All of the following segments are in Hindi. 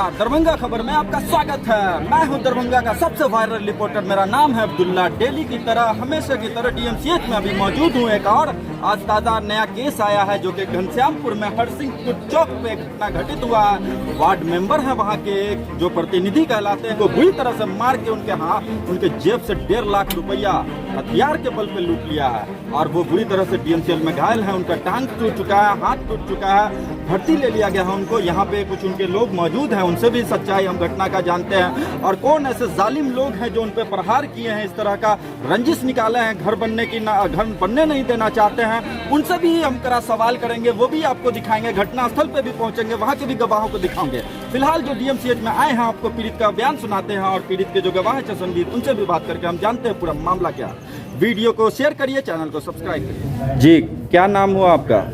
नमस्कार, दरभंगा खबर में आपका स्वागत है। मैं हूं दरभंगा का सबसे वायरल रिपोर्टर, मेरा नाम है अब्दुल्ला। डेली की तरह, हमेशा की तरह डीएमसीएच में अभी मौजूद हूं। एक और आज ताज़ा नया केस आया है जो कि घनश्यामपुर में हरसिंहपुर चौक पे घटना घटित हुआ है। वार्ड मेंबर है वहां के, जो प्रतिनिधि कहलाते हैं, को बुरी तरह से मार के उनके जेब से 1.5 लाख रुपया हथियार के बल पे लूट लिया है और वो बुरी तरह से डीएमसीएच में घायल है। उनका टांग टूट चुका है, हाथ टूट चुका है, भर्ती ले लिया गया है उनको। यहाँ पे कुछ उनके लोग मौजूद हैं, उनसे भी सच्चाई हम घटना का जानते हैं और कौन ऐसे जालिम लोग हैं जो उन पे प्रहार किए हैं, इस तरह का रंजिश निकाले हैं, घर बनने नहीं देना चाहते हैं, उनसे भी हम करा सवाल करेंगे। वो भी आपको दिखाएंगे, घटनास्थल पे भी पहुंचेंगे, वहाँ के भी गवाहों को दिखाएंगे। फिलहाल जो डीएमसीएच में आए हैं, आपको पीड़ित का बयान सुनाते हैं और पीड़ित के जो गवाह है चशनवीर, उनसे भी बात करके हम जानते हैं पूरा मामला क्या। वीडियो को शेयर करिए, चैनल को सब्सक्राइब करिए। जी, क्या नाम हुआ आपका?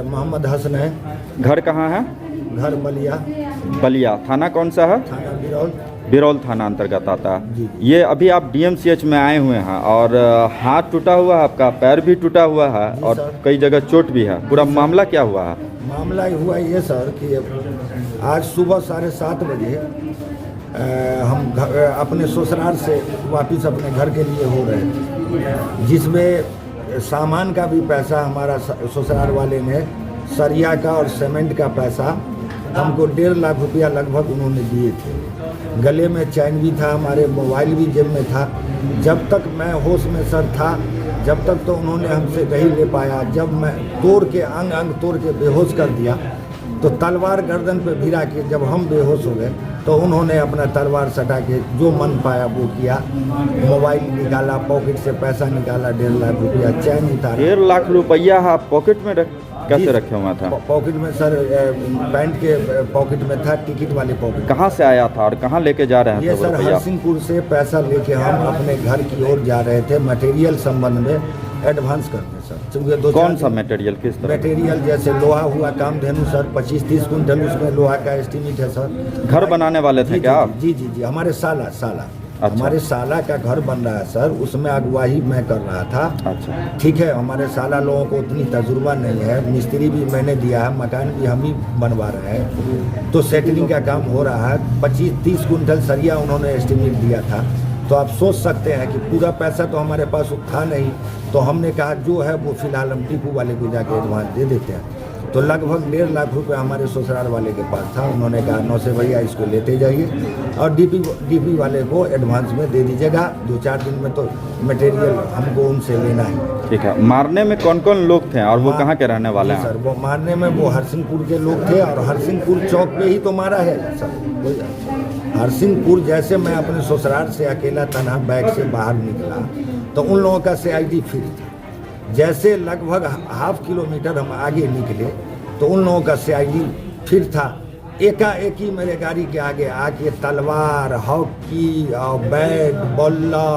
मोहम्मद हसन है। घर कहाँ है? घर बलिया। बलिया थाना कौन सा है? थाना बिरौल। बिरौल थाना अंतर्गत आता है। जी। ये अभी आप डीएमसीएच में आए हुए हैं और हाथ टूटा हुआ है, आपका पैर भी टूटा हुआ है और कई जगह चोट भी है। पूरा मामला क्या हुआ है? मामला हुआ ये सर कि आज सुबह 7:30 बजे हम अपने ससुराल से वापस अपने घर के लिए हो रहे थे, जिसमें सामान का भी पैसा हमारा ससुराल वाले ने, सरिया का और सीमेंट का पैसा हमको 1.5 लाख रुपया लगभग उन्होंने दिए थे। गले में चैन भी था, हमारे मोबाइल भी जेब में था। जब तक मैं होश में सर था, जब तक तो उन्होंने हमसे नहीं ले पाया। जब मैं तोड़ के अंग तोड़ के बेहोश कर दिया तो तलवार गर्दन पे भिरा के जब हम बेहोश हो गए तो उन्होंने अपना तलवार सटा के जो मन पाया वो किया। मोबाइल निकाला, पॉकेट से पैसा निकाला, 1.5 लाख रुपया, चैन उतारा। 1.5 लाख रुपया आप पॉकेट में कैसे रखे हुआ था? पॉकेट में सर, पैंट के पॉकेट में था, टिकट वाले पॉकेट। कहाँ से आया था और कहाँ लेके जा रहे हैं? ये सर हरसिंहपुर से पैसा लेके हम अपने घर की ओर जा रहे थे, मटेरियल संबंध में एडवांस करते सर। कौन सा मटेरियल, किस तरह? मटेरियल जैसे लोहा हुआ, कामधेनु सर 25-30 कुंटल उसमें लोहा का एस्टीमेट है सर। घर बनाने वाले थे क्या आप? जी जी जी, हमारे साला अच्छा। हमारे साला का घर बन रहा है सर, उसमें अगुवाही मैं कर रहा था। अच्छा, ठीक है। हमारे साला लोगों को उतनी तजुर्बा नहीं है, मिस्त्री भी मैंने दिया है, मकान भी हम ही बनवा रहे हैं, तो सेटलिंग का काम हो रहा है। 25-30 कुंटल सरिया उन्होंने एस्टीमेट दिया था। तो आप सोच सकते हैं कि पूरा पैसा तो हमारे पास था नहीं, तो हमने कहा जो है वो फिलहाल हम टीपू वाले को जाके एडवांस दे देते हैं। तो लगभग 1.5 लाख रुपए हमारे ससुराल वाले के पास था। उन्होंने कहा 9 से भैया इसको लेते जाइए और डीपी वाले को एडवांस में दे दीजिएगा, 2-4 दिन में तो मटेरियल हमको उनसे लेना है। ठीक है। मारने में कौन कौन लोग थे और वो कहाँ के रहने वाले हैं? सर वो मारने में वो हरसिंहपुर के लोग थे और हरसिंहपुर चौक पे ही तो मारा है सर। हरसिंहपुर जैसे मैं अपने ससुराल से अकेला तनहा बैग से बाहर निकला तो उन लोगों का CID फिर था। जैसे लगभग ½ किलोमीटर हम आगे निकले तो उन लोगों का CID फिर था। एकाएक ही मेरे गाड़ी के आगे आके तलवार, हॉकी और बैट, बल्ला,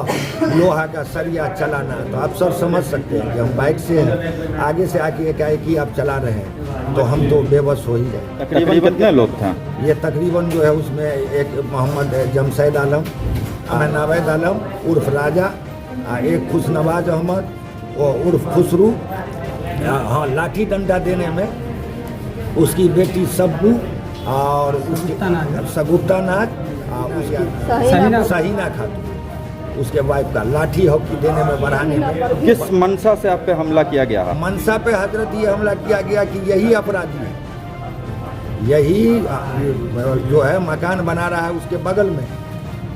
लोहा का सरिया चलाना। तो आप सब समझ सकते हैं कि हम बाइक से हैं, आगे से आके एकाएक ही आप चला रहे हैं तो हम तो बेबस हो ही गए। तकरीबन कितने लोग थे? ये तकरीबन जो है उसमें एक मोहम्मद जमशेद आलम, नावेद आलम उर्फ राजा, एक खुशनवाज अहमद उर्फ खुसरू, हाँ लाठी डंडा देने में उसकी बेटी सब्बू और सगुप्ता नाज, सहीना खातून उसके वाइफ का, लाठी हॉकी देने में, बढ़ाने में। किस मनसा से आप पे हमला किया गया है? मनसा पे हजरत ये हमला किया गया कि यही अपराधी है, यही जो है मकान बना रहा है उसके बगल में,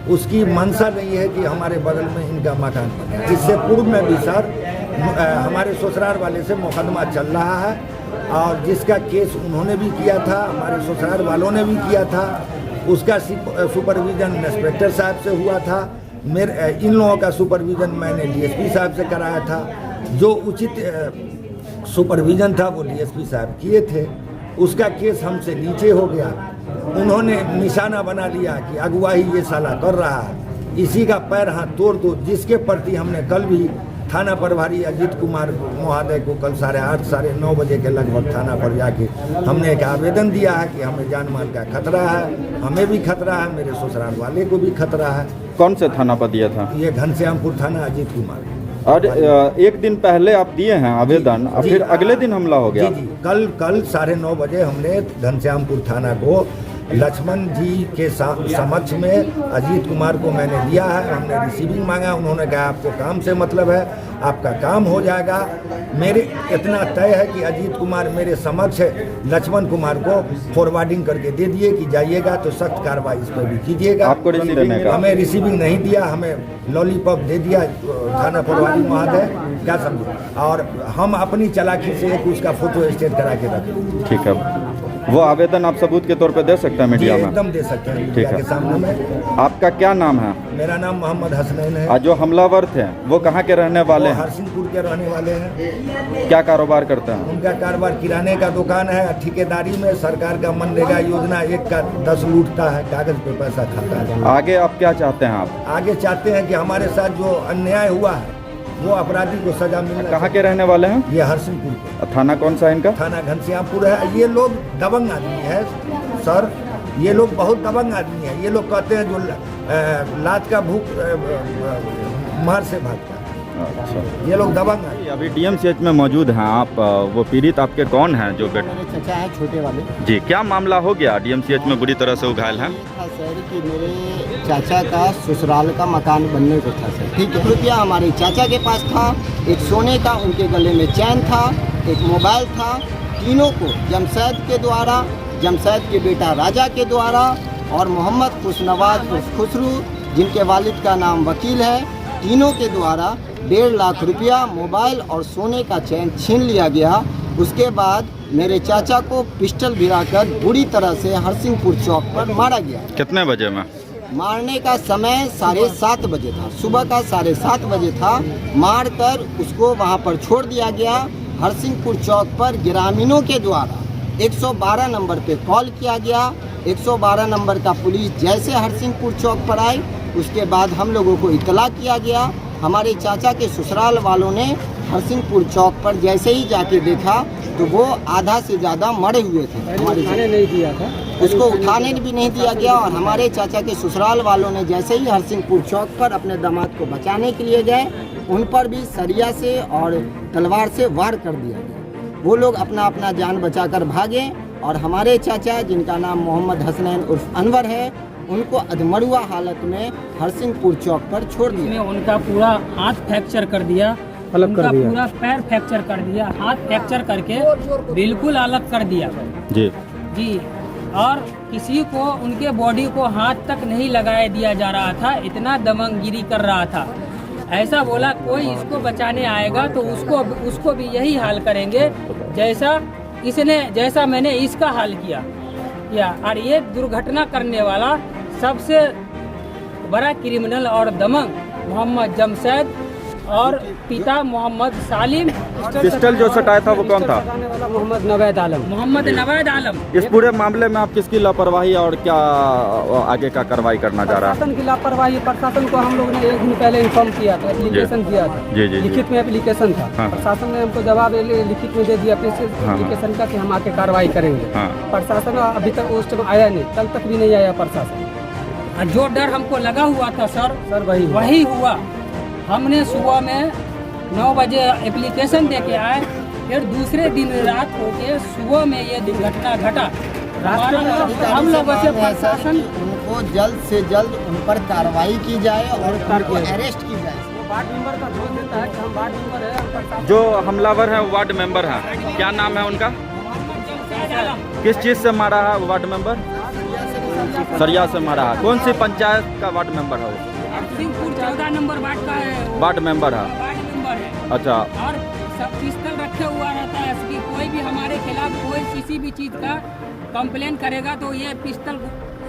उसकी मनसा नहीं है कि हमारे बगल में इनका मकान बने। इससे पूर्व में भी सर हमारे ससुराल वाले से मुकदमा चल रहा है और जिसका केस उन्होंने भी किया था, हमारे ससुराल वालों ने भी किया था, उसका सुपरविजन इंस्पेक्टर साहब से हुआ था। इन लोगों का सुपरविजन मैंने DSP साहब से कराया था। जो उचित सुपरविजन था वो DSP साहब किए थे। उसका केस हमसे नीचे हो गया। उन्होंने निशाना बना लिया कि अगुवाही ये साला कर रहा है, इसी का पैर हाथ तोड़ दो। जिसके प्रति हमने कल भी थाना प्रभारी अजीत कुमार महोदय को कल 8:30 साढ़े 9 बजे के लगभग थाना पर जाके हमने एक आवेदन दिया है कि हमें जान माल का खतरा है, हमें भी खतरा है, मेरे ससुराल वाले को भी खतरा है। कौन से थाना पर दिया था? ये घनश्यामपुर थाना, अजीत कुमार। और एक दिन पहले आप दिए हैं आवेदन, फिर अगले दिन हमला हो गया? जी, कल 9:30 बजे हमने घनश्यामपुर थाना को लक्ष्मण जी के समक्ष में अजीत कुमार को मैंने दिया है। हमने रिसीविंग मांगा, उन्होंने कहा आपको काम से मतलब है, आपका काम हो जाएगा। मेरे इतना तय है कि अजीत कुमार मेरे समक्ष लक्ष्मण कुमार को फॉरवर्डिंग करके दे दिए कि जाइएगा तो सख्त कार्रवाई इस पर भी कीजिएगा। आपको रिसीविंग हमें रिसीविंग नहीं दिया, हमें लॉलीपॉप दे दिया थाना प्रभारी महोदय, क्या समझो। और हम अपनी चालाकी से एक उसका फोटो स्टेट करा के रखें। ठीक है, वो आवेदन आप सबूत के तौर पे दे सकते हैं मीडिया में? एकदम दे सकते हैं ठीक मीडिया है। के सामने में। आपका क्या नाम है? मेरा नाम मोहम्मद हसनैन है। आज जो हमलावर थे वो कहाँ के रहने वाले वो हैं? हरसिंहपुर के रहने वाले हैं। क्या कारोबार करते हैं? उनका कारोबार किराने का दुकान है। ठेकेदारी में सरकार का मनरेगा योजना 1 का 10 लूटता है, कागज पे पैसा खाता है। आगे आप क्या चाहते हैं? आप आगे चाहते हैं कि हमारे साथ जो अन्याय हुआ है वो अपराधी को सजा मिलना। कहाँ के रहने वाले हैं? ये हरसिंहपुर के। थाना कौन सा है इनका? थाना घनश्यामपुर है। ये लोग दबंग आदमी है सर, ये लोग बहुत दबंग आदमी है। ये लोग कहते हैं जो लात का भूख मार से भागता है। अच्छा, ये लोग दबंग आदमी। अभी डीएमसीएच में मौजूद हैं आप। वो पीड़ित आपके कौन हैं जो मेरे चचा है छोटे वाले। जी, क्या मामला हो गया? डीएमसीएच में बुरी तरह से वो घायल हैं। था सर कि मेरे चाचा का ससुराल का मकान बनने को था सर, ठीक है। रुपया हमारे चाचा के पास था, एक सोने का उनके गले में चैन था, एक मोबाइल था। तीनों को जमशेद के द्वारा, जमशेद के बेटा राजा के द्वारा और मोहम्मद खुशनवाज खुसरू जिनके वालिद का नाम वकील है, तीनों के द्वारा 1.5 लाख रुपया, मोबाइल और सोने का चैन छीन लिया गया। उसके बाद मेरे चाचा को पिस्टल भिड़ाकर बुरी तरह से हरसिंहपुर चौक पर मारा गया। कितने बजे में? मारने का समय 7:30 बजे था, सुबह का 7:30 बजे था। मारकर उसको वहां पर छोड़ दिया गया। हरसिंहपुर चौक पर ग्रामीणों के द्वारा 112 नंबर पे कॉल किया गया। 112 नंबर का पुलिस जैसे हरसिंहपुर चौक पर आई, उसके बाद हम लोगों को इतला किया गया। हमारे चाचा के ससुराल वालों ने हरसिंहपुर चौक पर जैसे ही जाके देखा तो वो आधा से ज़्यादा मरे हुए थे। हमारे नहीं दिया था, उसको उठाने भी नहीं दिया गया। और हमारे चाचा के ससुराल वालों ने जैसे ही हरसिंहपुर चौक पर अपने दामाद को बचाने के लिए गए, उन पर भी सरिया से और तलवार से वार कर दिया गया। वो लोग अपना अपना जान बचाकर भागे और हमारे चाचा जिनका नाम मोहम्मद हसनैन उर्फ अनवर है, उनको अधमरुआ हालत में हरसिंहपुर चौक पर छोड़ दिया। उनका पूरा हाथ फ्रैक्चर कर दिया, उनका पूरा पैर फ्रैक्चर कर दिया, हाथ फ्रैक्चर करके बिल्कुल अलग कर दिया जी जी। और किसी को उनके बॉडी को हाथ तक नहीं लगाया दिया जा रहा था, इतना दमनगिरी कर रहा था। ऐसा बोला कोई इसको बचाने आएगा तो उसको भी यही हाल करेंगे जैसा मैंने इसका हाल किया। और ये दुर्घटना करने वाला सबसे बड़ा क्रिमिनल और दमंग मोहम्मद जमशेद और पिता मोहम्मद सालिम। पिस्टल जो सटाया था वो कौन था? मोहम्मद नवेद आलम। इस पूरे मामले में आप किसकी लापरवाही और क्या आगे का कार्रवाई करना चाह रहा है? प्रशासन की लापरवाही। प्रशासन को हम लोग ने 1 दिन पहले इन्फॉर्म किया था, एप्लीकेशन दिया था। जी, जी, लिखित में एप्लीकेशन था। हाँ। प्रशासन ने हमको जवाब लिखित में दे दिया एप्लीकेशन का कि हम आके कार्रवाई करेंगे। हाँ। प्रशासन अभी तक उस टाइम आया नहीं, कल तक भी नहीं आया प्रशासन। जो डर हमको लगा हुआ था सर वही हुआ। हमने सुबह में 9 बजे एप्लीकेशन दे के आए, फिर दूसरे दिन रात हो के सुबह में ये दुर्घटना घटा। हम लोगों से प्रशासन उनको जल्द से जल्द उन पर कार्रवाई की जाए और उनको अरेस्ट की जाए। वार्ड मेंबर का दोष देता है कि हम वार्ड मेंबर है। जो हमलावर है वार्ड मेंबर है, क्या नाम है उनका? किस चीज से मारा है वार्ड मेंबर? सरिया से मारा है। कौन सी पंचायत का वार्ड मेंबर है वो? हरसिंहपुर 14 नंबर वार्ड का है। वार्ड मेंबर है। वार्ड मेंबर है। अच्छा। और सब पिस्टल रखे हुआ रहता है कि कोई भी हमारे खिलाफ कोई किसी भी चीज का कंप्लेन करेगा तो ये पिस्टल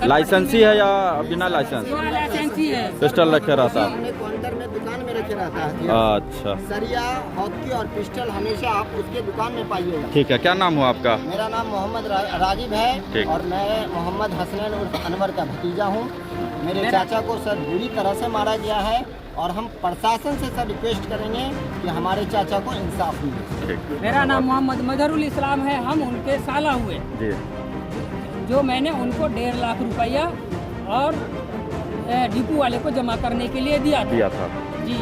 लाइसेंसी है या बिना लाइसेंस? लाइसेंसी है। पिस्टल रखे रहता है। हमने काउंटर में दुकान में रखे रहता है। अच्छा, सरिया, हॉकी और पिस्टल हमेशा आप उसके दुकान में पाइएगा। ठीक है। क्या नाम हुआ आपका? मेरा नाम मोहम्मद रागिब है ठीक। और मैं मोहम्मद हसनैन उर्फ अनवर का भतीजा हूँ। मेरे चाचा को सर बुरी तरह से मारा गया है और हम प्रशासन से सर रिक्वेस्ट करेंगे कि हमारे चाचा को इंसाफ मिले। मेरा नाम मोहम्मद मजहरुल इस्लाम है, हम उनके साला हुए जी। जो मैंने उनको 1.5 लाख रुपया और डिपो वाले को जमा करने के लिए दिया था था जी।